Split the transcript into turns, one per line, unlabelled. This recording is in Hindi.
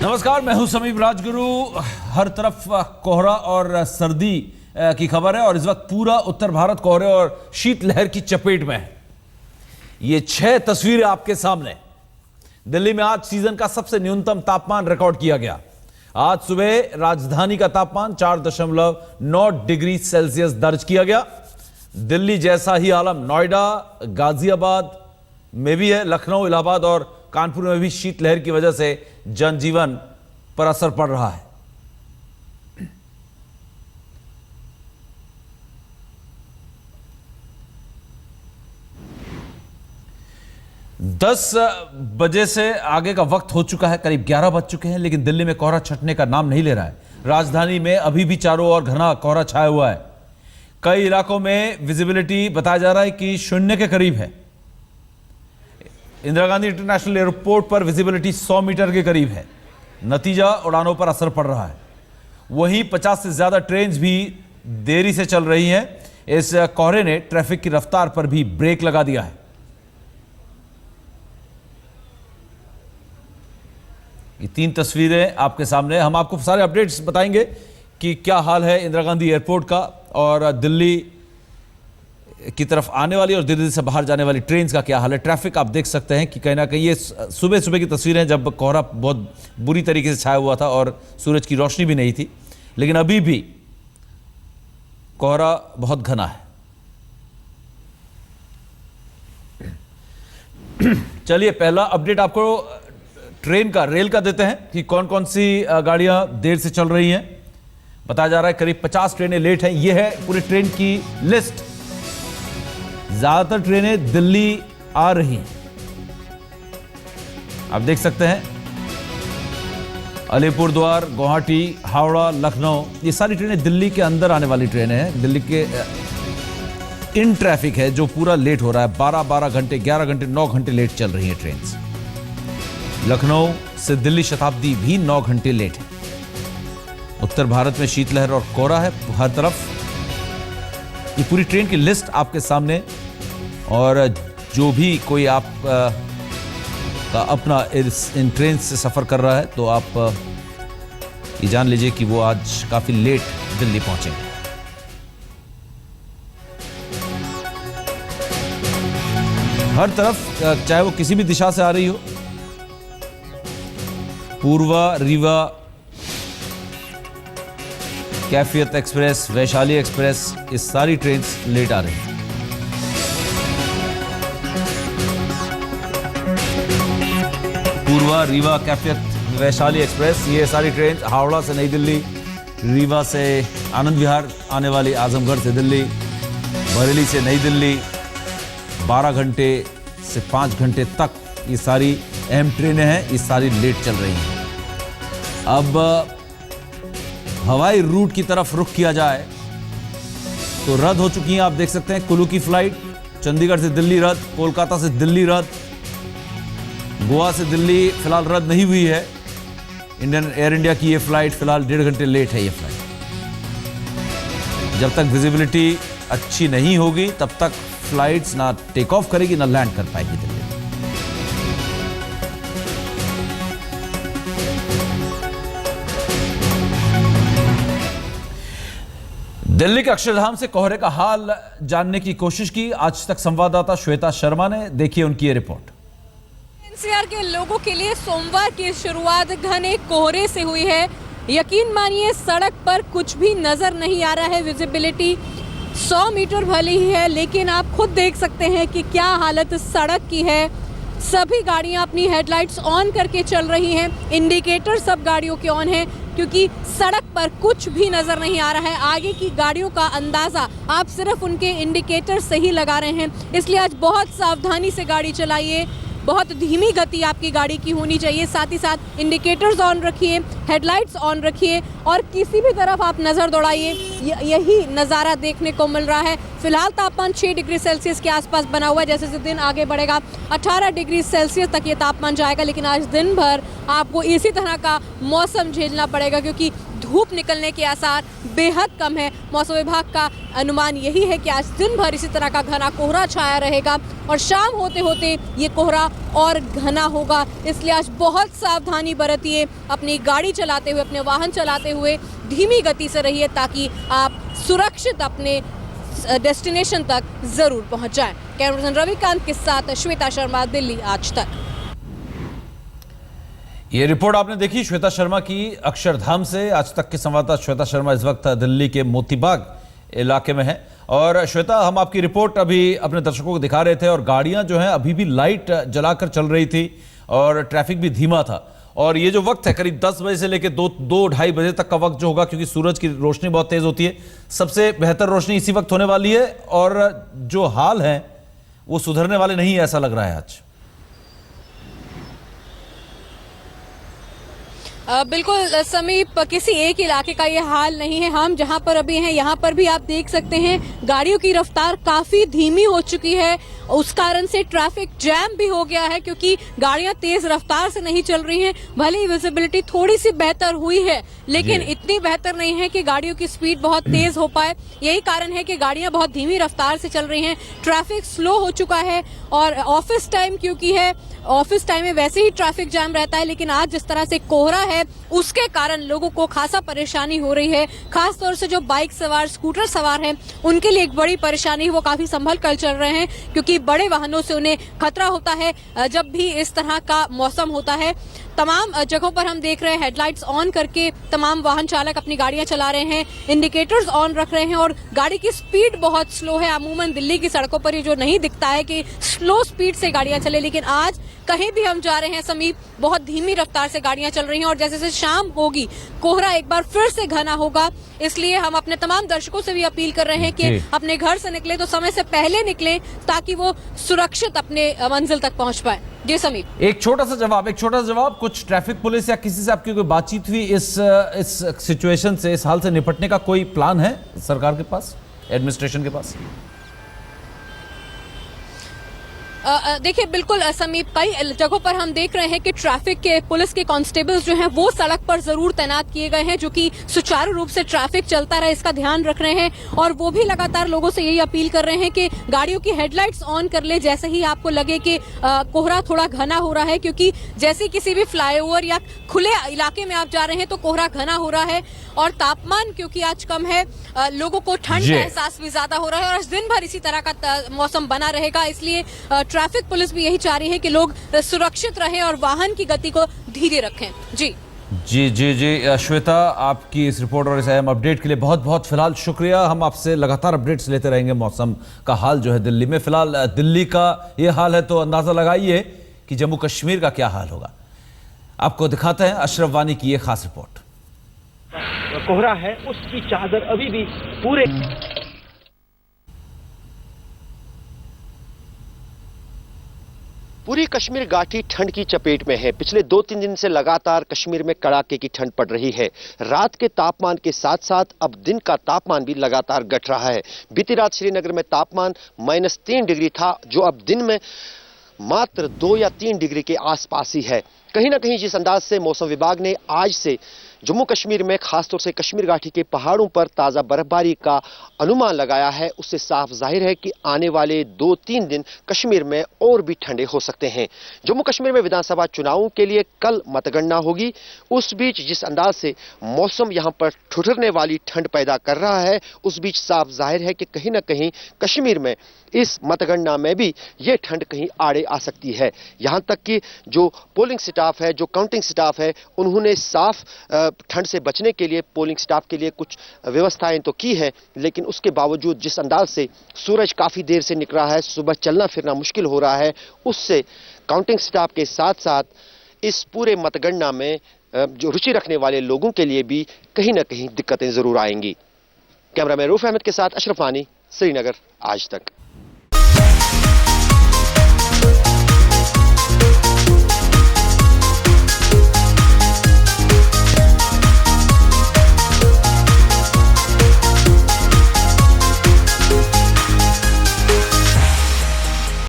नमस्कार, मैं हूं समीप राजगुरु। हर तरफ कोहरा और सर्दी की खबर है और इस वक्त पूरा उत्तर भारत कोहरे और शीतलहर की चपेट में है। ये 6 तस्वीरें आपके सामने। दिल्ली में आज सीजन का सबसे न्यूनतम तापमान रिकॉर्ड किया गया। आज सुबह राजधानी का तापमान 4.9 डिग्री सेल्सियस दर्ज किया गया। दिल्ली जैसा ही आलम नोएडा, गाजियाबाद में भी है। लखनऊ, इलाहाबाद और कानपुर में भी शीतलहर की वजह से जनजीवन पर असर पड़ रहा है। दस बजे से आगे का वक्त हो चुका है, करीब 11 बज चुके हैं, लेकिन दिल्ली में कोहरा छटने का नाम नहीं ले रहा है। राजधानी में अभी भी चारों ओर घना कोहरा छाया हुआ है। कई इलाकों में विजिबिलिटी बताया जा रहा है कि 0 के करीब है। इंदिरा गांधी इंटरनेशनल एयरपोर्ट पर विजिबिलिटी 100 मीटर के करीब है। नतीजा उड़ानों पर असर पड़ रहा है। वहीं 50 से ज्यादा ट्रेन भी देरी से चल रही हैं। इस कोहरे ने ट्रैफिक की रफ्तार पर भी ब्रेक लगा दिया है। ये 3 तस्वीरें आपके सामने। हम आपको सारे अपडेट्स बताएंगे कि क्या हाल है इंदिरा गांधी एयरपोर्ट का और दिल्ली की तरफ आने वाली और दिल्ली से बाहर जाने वाली ट्रेन का क्या हाल है। ट्रैफिक आप देख सकते हैं कि कहीं ना कहीं ये सुबह सुबह की तस्वीरें हैं, जब कोहरा बहुत बुरी तरीके से छाया हुआ था और सूरज की रोशनी भी नहीं थी, लेकिन अभी भी कोहरा बहुत घना है। चलिए, पहला अपडेट आपको ट्रेन का, रेल का देते हैं कि कौन कौन सी गाड़ियां देर से चल रही हैं। बताया जा रहा है करीब 50 ट्रेनें लेट हैं। यह है पूरी ट्रेन की लिस्ट। ज्यादातर ट्रेनें दिल्ली आ रही हैं, आप देख सकते हैं। अलीपुरद्वार, गुवाहाटी, हावड़ा, लखनऊ, ये सारी ट्रेनें दिल्ली के अंदर आने वाली ट्रेनें हैं। दिल्ली के इन ट्रैफिक है जो पूरा लेट हो रहा है। 12 घंटे, 11 घंटे, 9 घंटे लेट चल रही है ट्रेन। लखनऊ से दिल्ली शताब्दी भी 9 घंटे लेट है। उत्तर भारत में शीतलहर और कोहरा है हर तरफ। ये पूरी ट्रेन की लिस्ट आपके सामने। और जो भी कोई आप का अपना इन ट्रेन से सफर कर रहा है तो आप ये जान लीजिए कि वो आज काफी लेट दिल्ली पहुंचेंगे। हर तरफ, चाहे वो किसी भी दिशा से आ रही हो, पूर्वा, रीवा, कैफियत एक्सप्रेस, वैशाली एक्सप्रेस, ये सारी ट्रेन लेट आ रही हैं। पूर्वा, रीवा, कैफियत, वैशाली एक्सप्रेस, ये सारी ट्रेन हावड़ा से नई दिल्ली, रीवा से आनंद विहार आने वाली, आजमगढ़ से दिल्ली, बरेली से नई दिल्ली, 12 घंटे से 5 घंटे तक ये सारी अहम ट्रेनें हैं। ये सारी लेट चल रही हैं। अब हवाई रूट की तरफ रुख किया जाए तो रद्द हो चुकी हैं। आप देख सकते हैं कुल्लू की फ्लाइट, चंडीगढ़ से दिल्ली रद्द, कोलकाता से दिल्ली रद्द, गोवा से दिल्ली फिलहाल रद्द नहीं हुई है। इंडियन एयर इंडिया की ये फ्लाइट फिलहाल 1.5 घंटे लेट है। ये फ्लाइट जब तक विजिबिलिटी अच्छी नहीं होगी तब तक फ्लाइट्स ना टेक ऑफ करेगी ना लैंड कर पाएगी दिल्ली। दिल्ली के अक्षरधाम से कोहरे का हाल जानने की कोशिश की आज तक संवाददाता श्वेता शर्मा ने। देखिए उनकी ये रिपोर्ट।
एनसीआर के लोगों के लिए सोमवार की शुरुआत घने कोहरे से हुई है। यकीन मानिए, सड़क पर कुछ भी नजर नहीं आ रहा है। विजिबिलिटी 100 मीटर भले ही है, लेकिन आप खुद देख सकते हैं कि क्या हालत सड़क की है। सभी गाड़ियां अपनी हेडलाइट्स ऑन करके चल रही हैं। इंडिकेटर सब गाड़ियों के ऑन हैं क्योंकि सड़क पर कुछ भी नजर नहीं आ रहा है। आगे की गाड़ियों का अंदाजा आप सिर्फ उनके इंडिकेटर से ही लगा रहे हैं। इसलिए आज बहुत सावधानी से गाड़ी चलाइए। बहुत धीमी गति आपकी गाड़ी की होनी चाहिए। साथ ही साथ इंडिकेटर्स ऑन रखिए, हेडलाइट्स ऑन रखिए और किसी भी तरफ आप नज़र दौड़ाइए। यही नज़ारा देखने को मिल रहा है। फिलहाल तापमान 6 डिग्री सेल्सियस के आसपास बना हुआ है। जैसे जैसे दिन आगे बढ़ेगा 18 डिग्री सेल्सियस तक ये तापमान जाएगा। लेकिन आज दिन भर आपको इसी तरह का मौसम झेलना पड़ेगा क्योंकि धूप निकलने के आसार बेहद कम है। मौसम विभाग का अनुमान यही है कि आज दिन भर इसी तरह का घना कोहरा छाया रहेगा और शाम होते होते ये कोहरा और घना होगा। इसलिए आज बहुत सावधानी बरतिए, अपनी गाड़ी चलाते हुए, अपने वाहन चलाते हुए धीमी गति से रहिए ताकि आप सुरक्षित अपने डेस्टिनेशन तक जरूर पहुंच जाएं। कैमरा पर्सन रविकांत के साथ श्वेता शर्मा, दिल्ली आज तक।
ये रिपोर्ट आपने देखी श्वेता शर्मा की अक्षरधाम से। आज तक के संवाददाता श्वेता शर्मा इस वक्त दिल्ली के मोतीबाग इलाके में है। और श्वेता, हम आपकी रिपोर्ट अभी अपने दर्शकों को दिखा रहे थे और गाड़ियां जो हैं अभी भी लाइट जलाकर चल रही थी और ट्रैफिक भी धीमा था। और ये जो वक्त है करीब 10 बजे से लेकर 2-2:30 बजे तक का वक्त जो होगा, क्योंकि सूरज की रोशनी बहुत तेज होती है, सबसे बेहतर रोशनी इसी वक्त होने वाली है और जो हाल है वो सुधरने वाले नहीं है, ऐसा लग रहा है आज।
बिल्कुल समीप, किसी एक इलाके का ये हाल नहीं है। हम जहां पर अभी हैं यहाँ पर भी आप देख सकते हैं गाड़ियों की रफ्तार काफी धीमी हो चुकी है। उस कारण से ट्रैफिक जैम भी हो गया है क्योंकि गाड़ियां तेज रफ्तार से नहीं चल रही हैं। भले ही विजिबिलिटी थोड़ी सी बेहतर हुई है लेकिन इतनी बेहतर नहीं है कि गाड़ियों की स्पीड बहुत तेज हो पाए। यही कारण है कि गाड़ियां बहुत धीमी रफ्तार से चल रही हैं। ट्रैफिक स्लो हो चुका है और ऑफिस टाइम क्योंकि है, ऑफिस टाइम में वैसे ही ट्रैफिक जाम रहता है, लेकिन आज जिस तरह से कोहरा है उसके कारण लोगों को खासा परेशानी हो रही है। खास तौर से जो बाइक सवार, स्कूटर सवार हैं, उनके लिए एक बड़ी परेशानी, वो काफी संभल कर चल रहे हैं क्योंकि बड़े वाहनों से उन्हें खतरा होता है जब भी इस तरह का मौसम होता है। तमाम जगहों पर हम देख रहे हैं हेडलाइट्स ऑन करके तमाम वाहन चालक अपनी गाड़ियां चला रहे हैं, इंडिकेटर्स ऑन रख रहे हैं और गाड़ी की स्पीड बहुत स्लो है। अमूमन दिल्ली की सड़कों पर ये जो नहीं दिखता है कि स्लो स्पीड से गाड़ियां चले, लेकिन आज कहीं भी हम जा रहे हैं समीप बहुत धीमी रफ्तार से गाड़ियां चल रही हैं और जैसे जैसे शाम होगी कोहरा एक बार फिर से घना होगा। इसलिए हम अपने तमाम दर्शकों से भी अपील कर रहे हैं कि अपने घर से निकले तो समय से पहले निकले ताकि वो सुरक्षित अपने मंजिल तक पहुंच पाए। जी समीप,
एक छोटा सा जवाब, कुछ ट्रैफिक पुलिस या किसी से आपकी कोई बातचीत हुई इस सिचुएशन से, इस हाल से निपटने का कोई प्लान है सरकार के पास, एडमिनिस्ट्रेशन के पास?
देखिए बिल्कुल समीप, कई जगहों पर हम देख रहे हैं कि ट्रैफिक के पुलिस के कांस्टेबल्स जो हैं वो सड़क पर जरूर तैनात किए गए हैं जो कि सुचारू रूप से ट्रैफिक चलता रहे इसका ध्यान रख रहे हैं। और वो भी लगातार लोगों से यही अपील कर रहे हैं कि गाड़ियों की हेडलाइट्स ऑन कर ले जैसे ही आपको लगे कि कोहरा थोड़ा घना हो रहा है, क्योंकि जैसे किसी भी फ्लाईओवर या खुले इलाके में आप जा रहे हैं तो कोहरा घना हो रहा है और तापमान क्योंकि आज कम है, लोगों को ठंड का एहसास भी ज्यादा हो रहा है और आज दिन भर इसी तरह का मौसम बना रहेगा। इसलिए ट्रैफिक पुलिस भी यही चाह रही है कि लोग सुरक्षित रहें और वाहन की गति को धीरे रखें। जी
जी जी जी श्वेता, आपकी इस रिपोर्ट और इस अहम अपडेट के लिए बहुत बहुत फिलहाल शुक्रिया। हम आपसे लगातार अपडेट्स लेते रहेंगे मौसम का हाल जो है दिल्ली में। फिलहाल दिल्ली का ये हाल है तो अंदाजा लगाइए कि जम्मू कश्मीर का क्या हाल होगा। आपको दिखाते हैं अशरफ वानी की ये खास रिपोर्ट।
कोहरा है उसकी चादर अभी भी पूरे पूरी कश्मीर घाटी ठंड की चपेट में है। पिछले 2-3 दिन से लगातार कश्मीर में कड़ाके की ठंड पड़ रही है। रात के तापमान के साथ साथ अब दिन का तापमान भी लगातार घट रहा है। बीती रात श्रीनगर में तापमान -3 डिग्री था, जो अब दिन में मात्र 2 या 3 डिग्री के आसपास ही है। कहीं ना कहीं जिस अंदाज से मौसम विभाग ने आज से जम्मू कश्मीर में खासतौर से कश्मीर घाटी के पहाड़ों पर ताज़ा बर्फबारी का अनुमान लगाया है, उससे साफ जाहिर है कि आने वाले 2-3 दिन कश्मीर में और भी ठंडे हो सकते हैं। जम्मू कश्मीर में विधानसभा चुनावों के लिए कल मतगणना होगी। उस बीच जिस अंदाज से मौसम यहां पर ठुठुरने वाली ठंड पैदा कर रहा है, उस बीच साफ जाहिर है कि कहीं ना कहीं कश्मीर में इस मतगणना में भी ये ठंड कहीं आड़े आ सकती है। यहां तक कि जो पोलिंग स्टाफ है, जो काउंटिंग स्टाफ है, उन्होंने साफ ठंड से बचने के लिए पोलिंग स्टाफ के लिए कुछ व्यवस्थाएं तो की है, लेकिन उसके बावजूद जिस अंदाज से सूरज काफी देर से निकला है, सुबह चलना फिरना मुश्किल हो रहा है, उससे काउंटिंग स्टाफ के साथ साथ इस पूरे मतगणना में जो रुचि रखने वाले लोगों के लिए भी कहीं ना कहीं दिक्कतें जरूर आएंगी। कैमरामैन रूफ अहमद के साथ अशरफ वानी, श्रीनगर आज तक।